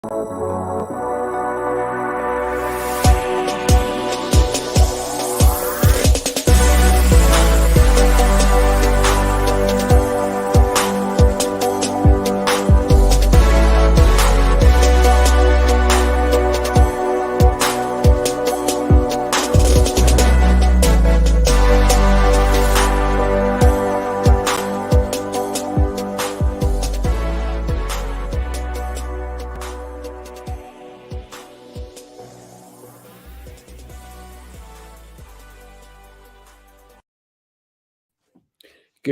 Good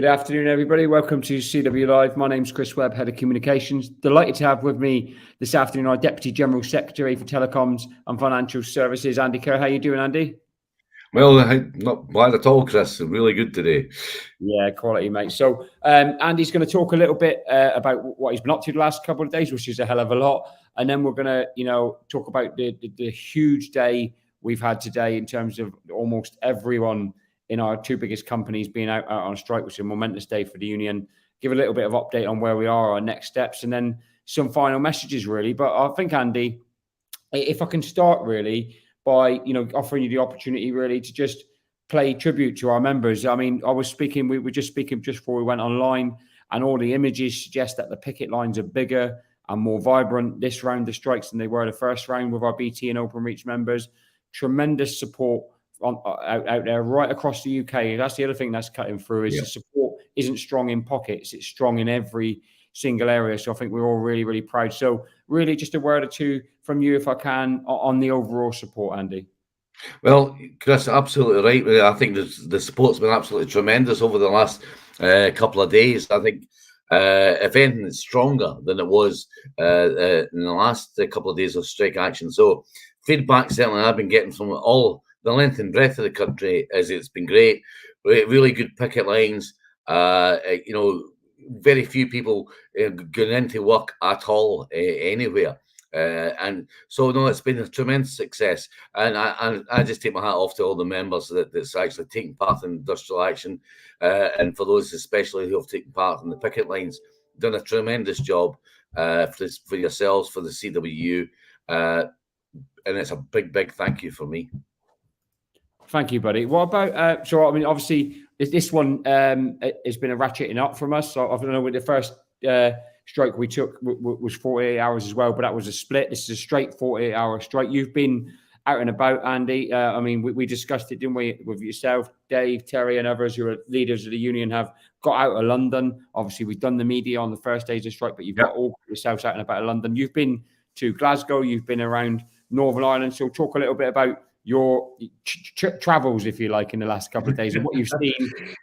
afternoon, everybody. Welcome to CW Live. My name's Chris Webb, Head of Communications. Delighted to have with me this afternoon our Deputy General Secretary for Telecoms and Financial Services, Andy Kerr. How are you doing, Andy? Well, not bad at all, Chris. Really good today. Yeah, quality, mate. So Andy's going to talk a little bit about what he's been up to the last couple of days, which is a hell of a lot. And then we're going to, talk about the huge day we've had today in terms of almost everyone in our two biggest companies being out on strike, which is a momentous day for the union. Give a little bit of update on where we are, our next steps, and then some final messages, really. But I think, Andy, if I can start really by, offering you the opportunity really to just pay tribute to our members. I mean, we were just speaking just before we went online, and all the images suggest that the picket lines are bigger and more vibrant this round of strikes than they were the first round with our BT and Openreach members. Tremendous support out there right across the UK. That's the other thing that's cutting through is the support isn't strong in pockets. It's strong in every single area. So I think we're all really, really proud. So really just a word or two from you, if I can, on the overall support, Andy. Well, Chris, absolutely right. I think the support's been absolutely tremendous over the last couple of days. I think, if anything, it's stronger than it was in the last couple of days of strike action. So feedback certainly I've been getting from all the length and breadth of the country is it's been great. Really good picket lines. Very few people going into work at all anywhere. And so, no, it's been a tremendous success. And I just take my hat off to all the members that's actually taking part in industrial action. And for those especially who have taken part in the picket lines, done a tremendous job for yourselves, for the CWU. And it's a big, big thank you for me. Thank you, buddy. What about, obviously, this one has been a ratcheting up from us. So I don't know, with the first strike we took was 48 hours as well, but that was a split. This is a straight 48-hour strike. You've been out and about, Andy. We discussed it, didn't we, with yourself, Dave, Terry, and others who are leaders of the union have got out of London. Obviously, we've done the media on the first days of strike, but you've got all yourselves out and about London. You've been to Glasgow. You've been around Northern Ireland. So talk a little bit about your travels, if you like, in the last couple of days and what you've seen.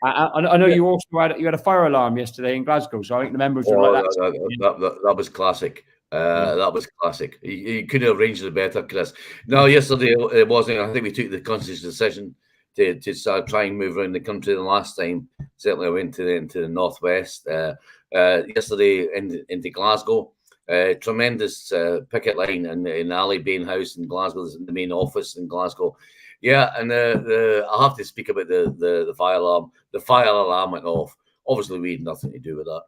I know you also had a fire alarm yesterday in Glasgow, so I think the members were like that. That was classic. That was classic. You couldn't have arranged it better, Chris. No, yesterday it wasn't. I think we took the conscious decision to start try and move around the country the last time. Certainly I went into the northwest. Yesterday into Glasgow. Tremendous picket line in Ali Bain House in Glasgow, the main office in Glasgow. Yeah, and I have to speak about the fire alarm. The fire alarm went off. Obviously, we had nothing to do with that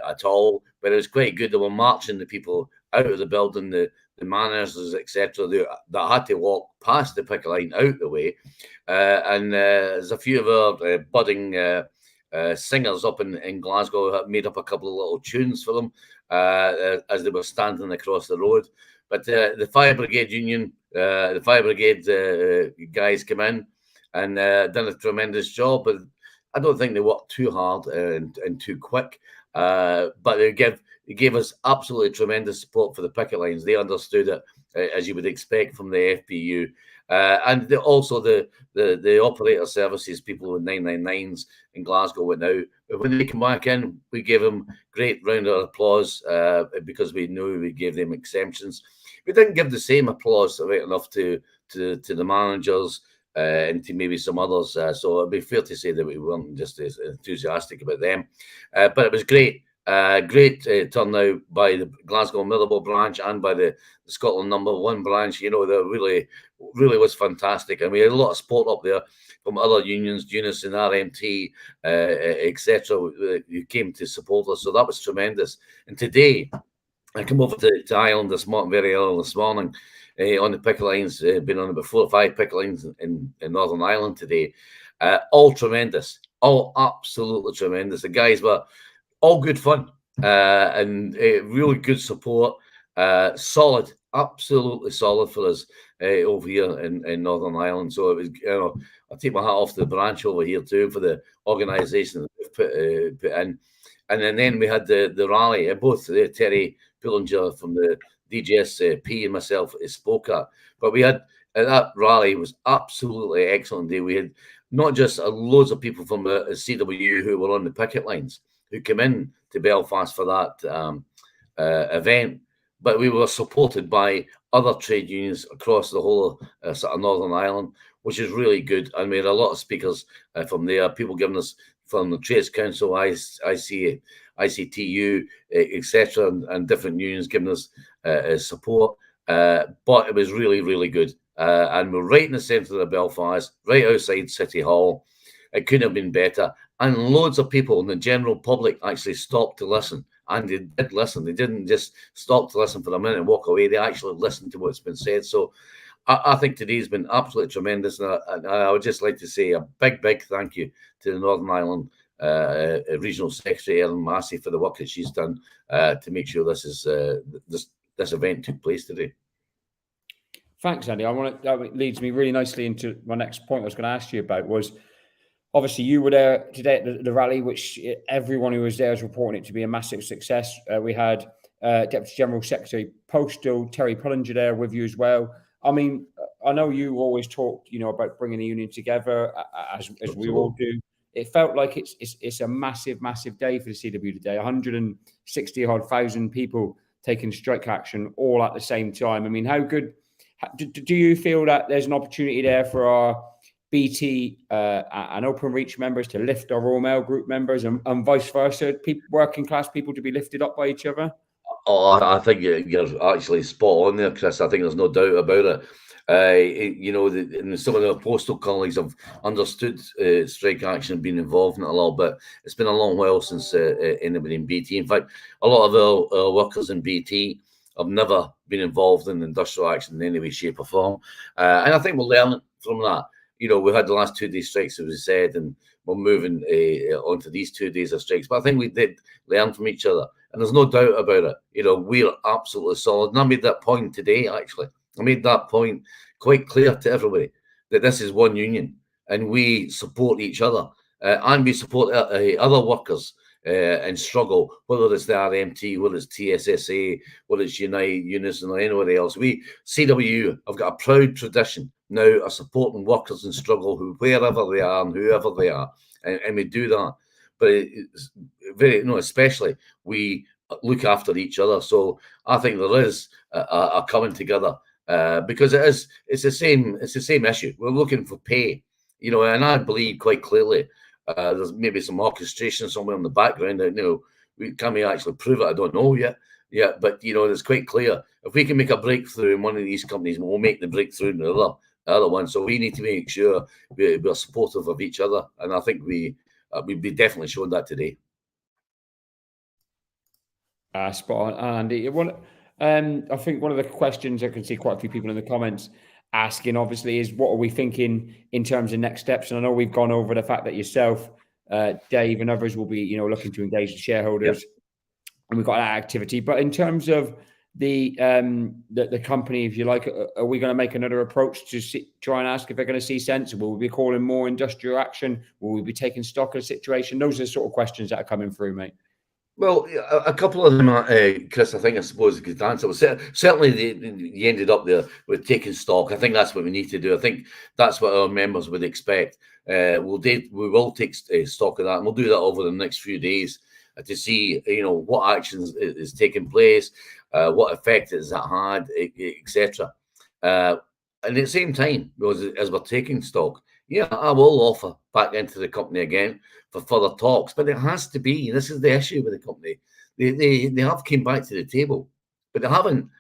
at all, but it was quite good. They were marching the people out of the building, the managers, etc. that had to walk past the picket line out the way. And there's a few of our budding singers up in Glasgow have made up a couple of little tunes for them as they were standing across the road. But the Fire Brigade Union, the Fire Brigade guys came in and done a tremendous job. But I don't think they worked too hard and too quick. But they gave us absolutely tremendous support for the picket lines. They understood it, as you would expect from the FPU. And also the operator services people with 999s in Glasgow went out. When they came back in, we gave them great round of applause because we knew we gave them exemptions. We didn't give the same applause right enough to the managers and to maybe some others. So it'd be fair to say that we weren't just as enthusiastic about them. But it was great. Great turnout by the Glasgow Motherwell branch and by the Scotland #1 branch. You know, that really was fantastic, and we had a lot of support up there from other unions, Unison, RMT, etc., who came to support us. So that was tremendous. And today, I come over to Ireland very early this morning on the picket lines. Been on about 4 or 5 picket lines in Northern Ireland today. All tremendous, all absolutely tremendous. The guys were all good fun and really good support. Solid, absolutely solid for us over here in Northern Ireland. So it was, I take my hat off to the branch over here too for the organisation that they've put in. And then we had the rally. Both Terry Pullinger from the DGSP and myself spoke at. But we had that rally was absolutely excellent day. We had not just loads of people from the CWU who were on the picket lines who came in to Belfast for that event, but we were supported by other trade unions across the whole of sort of Northern Ireland, which is really good. And we had a lot of speakers from there, people giving us from the Trades Council, ICTU, etc., and different unions giving us support. But it was really, really good. And we're right in the centre of Belfast, right outside City Hall. It couldn't have been better. And loads of people in the general public actually stopped to listen. And they did listen. They didn't just stop to listen for a minute and walk away. They actually listened to what's been said. So I think today's been absolutely tremendous. And I would just like to say a big, big thank you to the Northern Ireland Regional Secretary, Ellen Massey, for the work that she's done to make sure this event took place today. Thanks, Andy. That leads me really nicely into my next point I was going to ask you about was, obviously, you were there today at the rally, which everyone who was there is reporting it to be a massive success. We had Deputy General Secretary Postal, Terry Pullinger, there with you as well. I mean, I know you always talked, about bringing the union together, as we all do. It felt like it's a massive, massive day for the CW today. 160,000 people taking strike action all at the same time. I mean, how good do you feel that there's an opportunity there for our BT and Openreach members to lift our Royal Mail Group members and vice versa, working class people to be lifted up by each other? Oh, I think you're actually spot on there, Chris. I think there's no doubt about it. Some of the postal colleagues have understood strike action, been involved in it a little bit. It's been a long while since anybody in BT. In fact, a lot of our workers in BT have never been involved in industrial action in any way, shape, or form. And I think we're learning from that. We had the last 2 days strikes, as we said, and we're moving on to these 2 days of strikes. But I think we did learn from each other. And there's no doubt about it. We're absolutely solid. And I made that point today, actually. I made that point quite clear to everybody that this is one union and we support each other and we support other workers in struggle, whether it's the RMT, whether it's TSSA, whether it's Unite, Unison, or anybody else. We, CWU, have got a proud tradition now of supporting workers in struggle, wherever they are and whoever they are. And we do that. But it's very, especially we look after each other. So I think there is a coming together because it's the same issue. We're looking for pay, and I believe quite clearly there's maybe some orchestration somewhere in the background that, can we actually prove it? I don't know yet. Yeah, but it's quite clear. If we can make a breakthrough in one of these companies, we'll make the breakthrough in the other one. So we need to make sure we're supportive of each other, and I think we've definitely shown that today. Spot on, Andy. I think one of the questions I can see quite a few people in the comments asking, obviously, is what are we thinking in terms of next steps? And I know we've gone over the fact that yourself, Dave, and others will be, looking to engage the shareholders, and we've got that activity. But in terms of the company, if you like, are we going to make another approach to try and ask if they're going to see sense? Will we be calling more industrial action? Will we be taking stock of the situation? Those are the sort of questions that are coming through, mate. Well, a couple of them, Chris, I suppose a good answer. Certainly, you ended up there with taking stock. I think that's what we need to do. I think that's what our members would expect. We will take stock of that, and we'll do that over the next few days to see, what actions is taking place, what effect has that had, etc. And at the same time, as we're taking stock, I will offer back into the company again for further talks, but it has to be. This is the issue with the company. They have came back to the table, but they haven't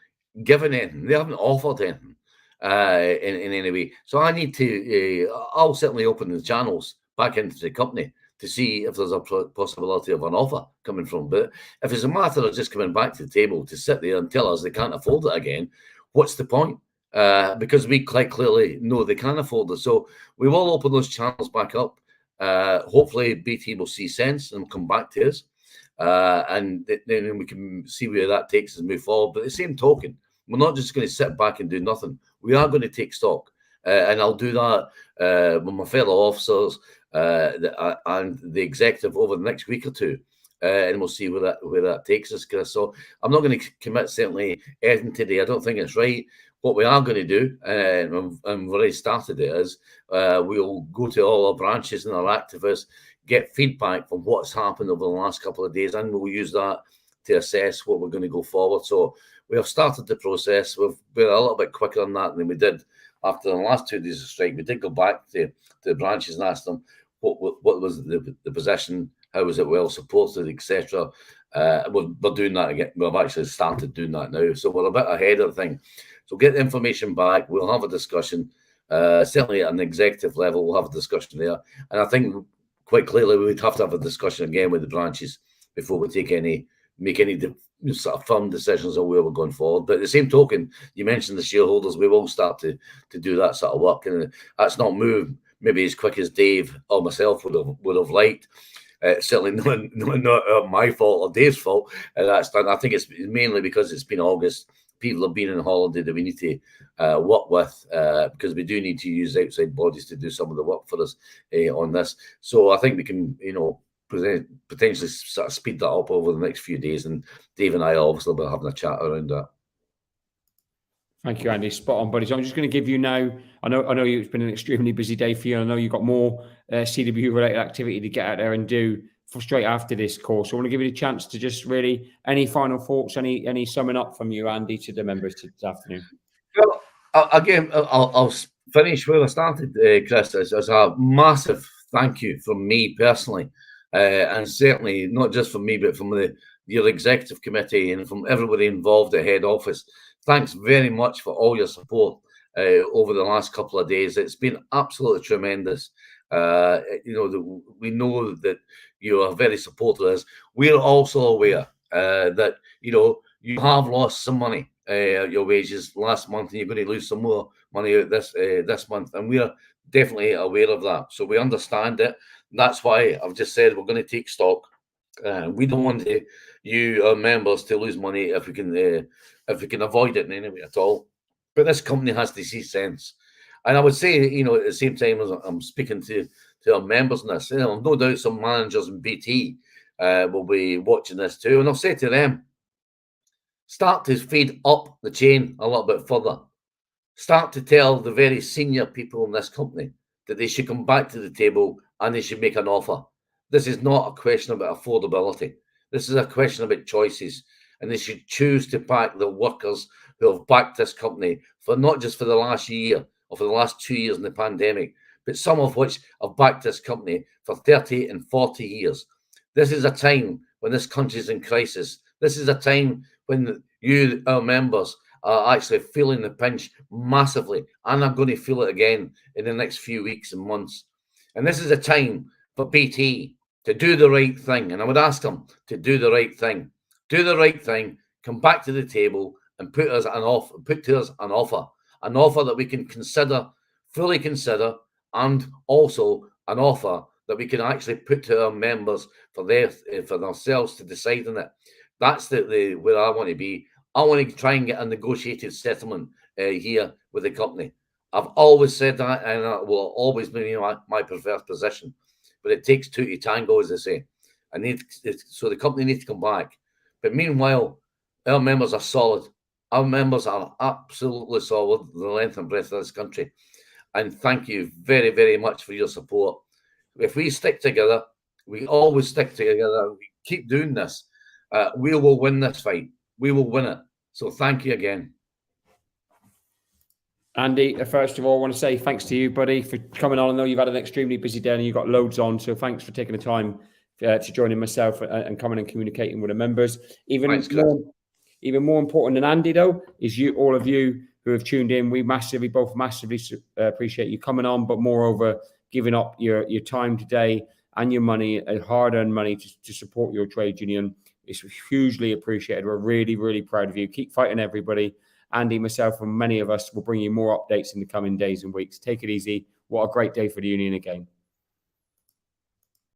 given anything. They haven't offered anything in any way. So I need to. I'll certainly open the channels back into the company to see if there's a possibility of an offer coming from. But if it's a matter of just coming back to the table to sit there and tell us they can't afford it again, what's the point? Because we quite clearly know they can afford it. So we will open those channels back up. Hopefully BT will see sense and come back to us. And then we can see where that takes us and move forward. But at the same token, we're not just going to sit back and do nothing. We are going to take stock. And I'll do that with my fellow officers and the executive over the next week or two. And we'll see where that takes us, Chris. So I'm not going to commit certainly anything today. I don't think it's right. What we are going to do, and we've already started it, is we'll go to all our branches and our activists, get feedback from what's happened over the last couple of days, and we'll use that to assess what we're going to go forward. So we have started the process. We've been a little bit quicker on that than we did after the last 2 days of strike. We did go back to the branches and ask them what was the position, how was it well supported, etc. We're doing that again. We've actually started doing that now. So we're a bit ahead of the thing. So get the information back. We'll have a discussion. Certainly at an executive level, we'll have a discussion there. And I think quite clearly we'd have to have a discussion again with the branches before we make any sort of firm decisions on where we're going forward. But at the same token, you mentioned the shareholders. We will start to do that sort of work, and that's not moved maybe as quick as Dave or myself would have liked. Certainly not my fault or Dave's fault. That's done. I think it's mainly because it's been August. People have been on holiday that we need to work with because we do need to use outside bodies to do some of the work for us on this. So I think we can, potentially sort of speed that up over the next few days. And Dave and I obviously will be having a chat around that. Thank you, Andy. Spot on, buddy. So I'm just going to give you now. I know it's been an extremely busy day for you. I know you've got more CW related activity to get out there and do for straight after this call. So I want to give you a chance to just really any final thoughts, any summing up from you, Andy, to the members this afternoon. Well, again, I'll finish where I started, Chris. As a massive thank you from me personally, and certainly not just from me, but from your executive committee and from everybody involved at head office. Thanks very much for all your support over the last couple of days. It's been absolutely tremendous. We know that you are very supportive of us. We're also aware that you have lost some money, your wages last month, and you're going to lose some more money out this month, and we are definitely aware of that. So we understand it. That's why I've just said we're going to take stock. We don't want our members to lose money if we can avoid it in any way at all. But this company has to see sense. And I would say, at the same time as I'm speaking to our members in this, no doubt some managers in BT will be watching this too. And I'll say to them, start to feed up the chain a little bit further. Start to tell the very senior people in this company that they should come back to the table and they should make an offer. This is not a question about affordability. This is a question about choices. And they should choose to back the workers who have backed this company for not just for the last year or for the last 2 years in the pandemic, but some of which have backed this company for 30 and 40 years. This is a time when this country is in crisis. This is a time when you, our members, are actually feeling the pinch massively, and are going to feel it again in the next few weeks and months. And this is a time for BT to do the right thing. And I would ask them to do the right thing. Do the right thing, come back to the table and put to us an offer that we can fully consider, and also an offer that we can actually put to our members for themselves to decide on it. That's where I want to be. I want to try and get a negotiated settlement here with the company. I've always said that, and it will always be my preferred position. But it takes two to tango, as they say. So the company needs to come back. But meanwhile, our members are solid. Our members are absolutely solid, the length and breadth of this country. And thank you very, very much for your support. If we stick together, we always stick together, we keep doing this, we will win this fight. We will win it. So thank you again. Andy, first of all, I want to say thanks to you, buddy, for coming on. I know you've had an extremely busy day and you've got loads on. So thanks for taking the time to joining myself and coming and communicating with the members. Even more important than Andy, though, is all of you who have tuned in. We both massively appreciate you coming on, but moreover, giving up your time today and your money, hard-earned money, to support your trade union. It's hugely appreciated. We're really, really proud of you. Keep fighting, everybody. Andy, myself, and many of us will bring you more updates in the coming days and weeks. Take it easy. What a great day for the union again.